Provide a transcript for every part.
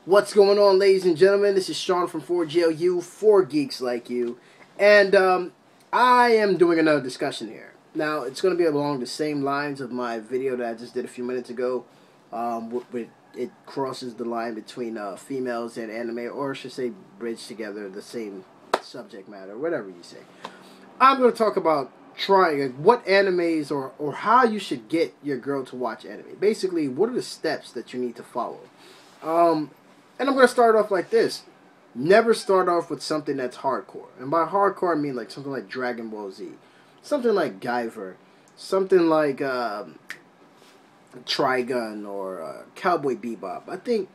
What's going on, ladies and gentlemen? This is Sean from 4GLU, for Geeks Like You. And I am doing another discussion here. Now, it's going to be along the same lines of my video that I just did a few minutes ago. It crosses the line between females and anime, or I should say bridge together the same subject matter, whatever you say. I'm going to talk about trying what animes or how you should get your girl to watch anime. Basically, what are the steps that you need to follow? And I'm going to start off like this. Never start off with something that's hardcore. And by hardcore, I mean like something like Dragon Ball Z. Something like Guyver. Something like Trigun or Cowboy Bebop. I think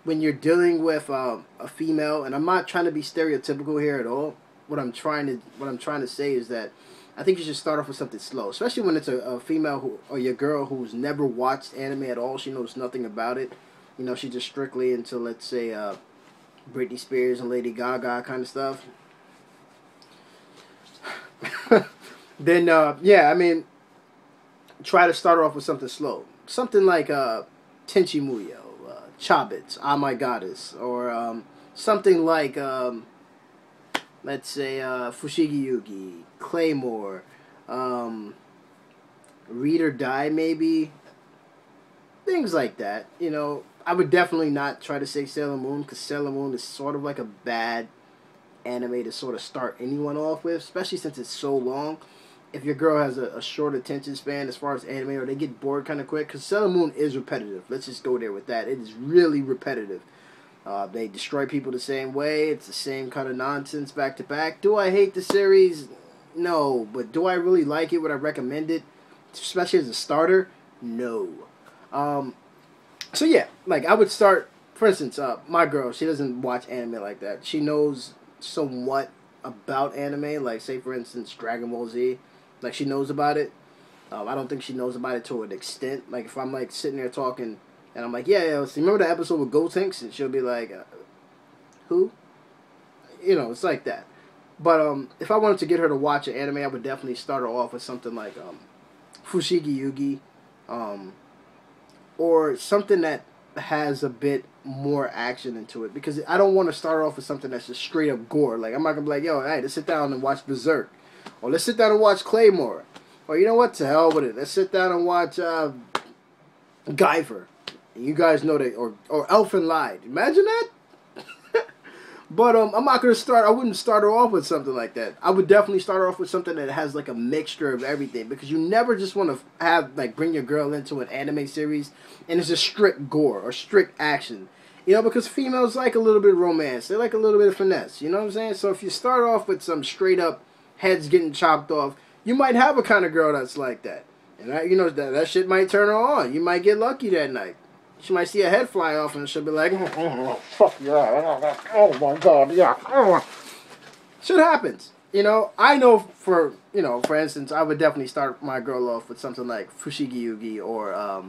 when you're dealing with a female, and I'm not trying to be stereotypical here at all. What I'm trying to say is that I think you should start off with something slow, especially when it's a female or your girl who's never watched anime at all. She knows nothing about it. You know, she's just strictly into, let's say, Britney Spears and Lady Gaga kind of stuff. Then, yeah, I mean, try to start off with something slow. Something like Tenchi Muyo, Chobits, Ah My Goddess, or something like, let's say, Fushigi Yugi, Claymore, Read or Die, maybe. Things like that, you know. I would definitely not try to say Sailor Moon, because Sailor Moon is sort of like a bad anime to sort of start anyone off with, especially since it's so long. If your girl has a short attention span as far as anime, or they get bored kind of quick, because Sailor Moon is repetitive. Let's just go there with that. It is really repetitive. They destroy people the same way. It's the same kind of nonsense back to back. Do I hate the series? No. But do I really like it? Would I recommend it? Especially as a starter? No. So yeah, like I would start, for instance, my girl, she doesn't watch anime like that. She knows somewhat about anime, like say for instance Dragon Ball Z, like she knows about it. I don't think she knows about it to an extent. Like if I'm like sitting there talking and I'm like, yeah, so remember the episode with Gotenks? And she'll be like, who? You know, it's like that. But if I wanted to get her to watch an anime, I would definitely start her off with something like Fushigi Yugi, or something that has a bit more action into it, because I don't want to start off with something that's just straight up gore. Like I'm not gonna be like, yo, hey, let's sit down and watch Berserk, or let's sit down and watch Claymore, or you know what, to hell with it, let's sit down and watch Guyver. And you guys know that, or Elfen Lied. Imagine that. But I'm not gonna start. I wouldn't start her off with something like that. I would definitely start her off with something that has like a mixture of everything, because you never just want to have like bring your girl into an anime series and it's just strict gore or strict action. You know, because females like a little bit of romance. They like a little bit of finesse. You know what I'm saying? So if you start off with some straight up heads getting chopped off, you might have a kind of girl that's like that, and you know that shit might turn her on. You might get lucky that night. She might see a head fly off and she'll be like, oh, fuck yeah, oh my god, yeah. Oh. Shit happens. You know, I know for instance, I would definitely start my girl off with something like Fushigi Yugi, or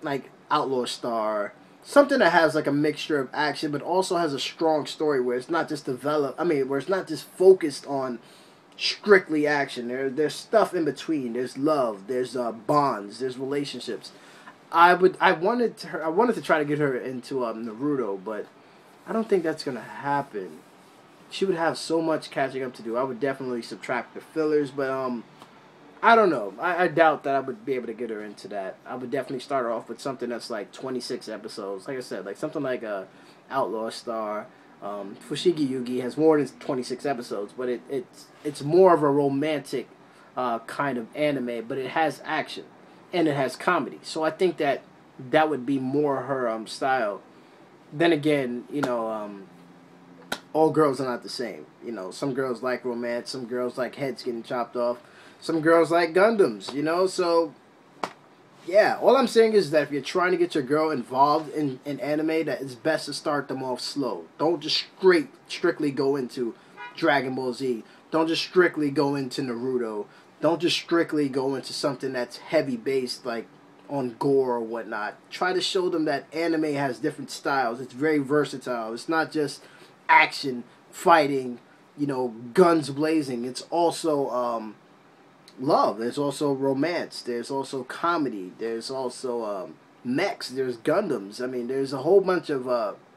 like Outlaw Star. Something that has like a mixture of action but also has a strong story where it's not just where it's not just focused on strictly action. There's stuff in between. There's love, there's bonds, there's relationships. I wanted to try to get her into Naruto, but I don't think that's gonna happen. She would have so much catching up to do. I would definitely subtract the fillers, but I don't know. I doubt that I would be able to get her into that. I would definitely start her off with something that's like 26 episodes. Like I said, like something like Outlaw Star. Fushigi Yugi has more than 26 episodes, but it's more of a romantic kind of anime, but it has action. And it has comedy, so I think that would be more her style. Then again, you know, all girls are not the same. You know, some girls like romance, some girls like heads getting chopped off, some girls like Gundams. You know, so yeah. All I'm saying is that if you're trying to get your girl involved in anime, that it's best to start them off slow. Don't just strictly go into Dragon Ball Z. Don't just strictly go into Naruto. Don't just strictly go into something that's heavy based, like on gore or whatnot. Try to show them that anime has different styles. It's very versatile. It's not just action, fighting, you know, guns blazing. It's also love. There's also romance. There's also comedy. There's also mechs, there's Gundams. I mean, there's a whole bunch of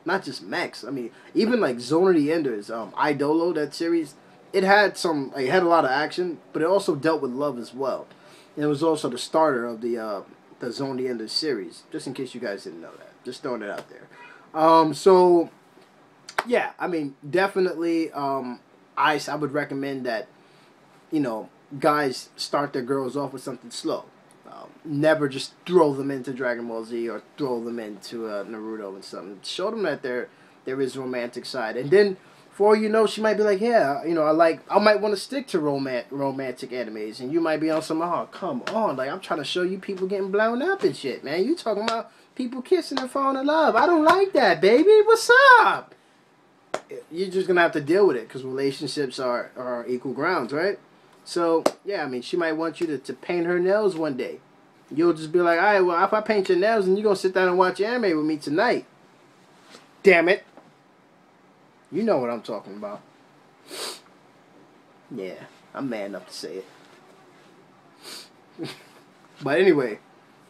not just mechs. I mean, even like Zone of the Enders, Idolo, that series, it had a lot of action, but it also dealt with love as well. And it was also the starter of the Zone of the Enders series. Just in case you guys didn't know that, just throwing it out there. So yeah, I mean, definitely, I would recommend that, you know, guys start their girls off with something slow. Never just throw them into Dragon Ball Z or throw them into Naruto and something. Show them that there is a romantic side, and then for all you know, she might be like, yeah, you know, I might want to stick to romantic animes, and you might be on some, oh, come on, like I'm trying to show you people getting blown up and shit, man. You talking about people kissing and falling in love? I don't like that, baby. What's up? You're just gonna have to deal with it because relationships are equal grounds, right? So yeah, I mean, she might want you to paint her nails one day. You'll just be like, all right, well, if I paint your nails, then you're gonna sit down and watch anime with me tonight. Damn it! You know what I'm talking about. Yeah, I'm man enough to say it. But anyway,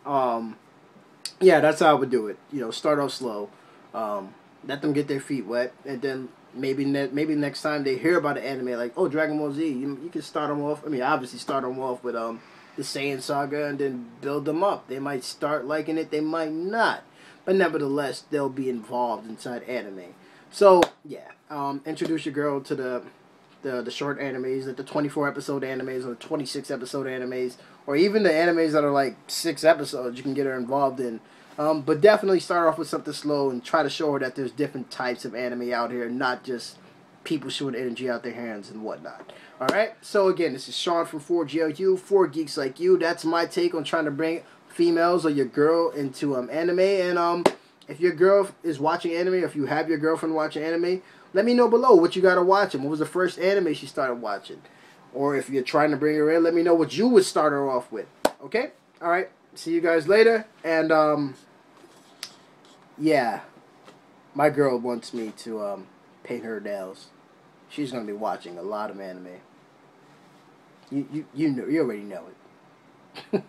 yeah, that's how I would do it. You know, start off slow. Let them get their feet wet, and then maybe next time they hear about an anime like, oh, Dragon Ball Z, you can start them off. I mean, obviously start them off with the Saiyan Saga, and then build them up. They might start liking it, they might not, but nevertheless, they'll be involved inside anime. So yeah, introduce your girl to the short animes, like the 24 episode animes or the 26 episode animes, or even the animes that are like 6 episodes. You can get her involved in. But definitely start off with something slow and try to show her that there's different types of anime out here, not just people shooting energy out their hands and whatnot. Alright, so again, this is Sean from 4GLU, 4 Geeks Like You. That's my take on trying to bring females or your girl into anime. And if your girl is watching anime, or if you have your girlfriend watching anime, let me know below what you got her watching. What was the first anime she started watching? Or if you're trying to bring her in, let me know what you would start her off with. Okay? Alright, see you guys later. And yeah, my girl wants me to paint her nails. She's gonna be watching a lot of anime. You already know it.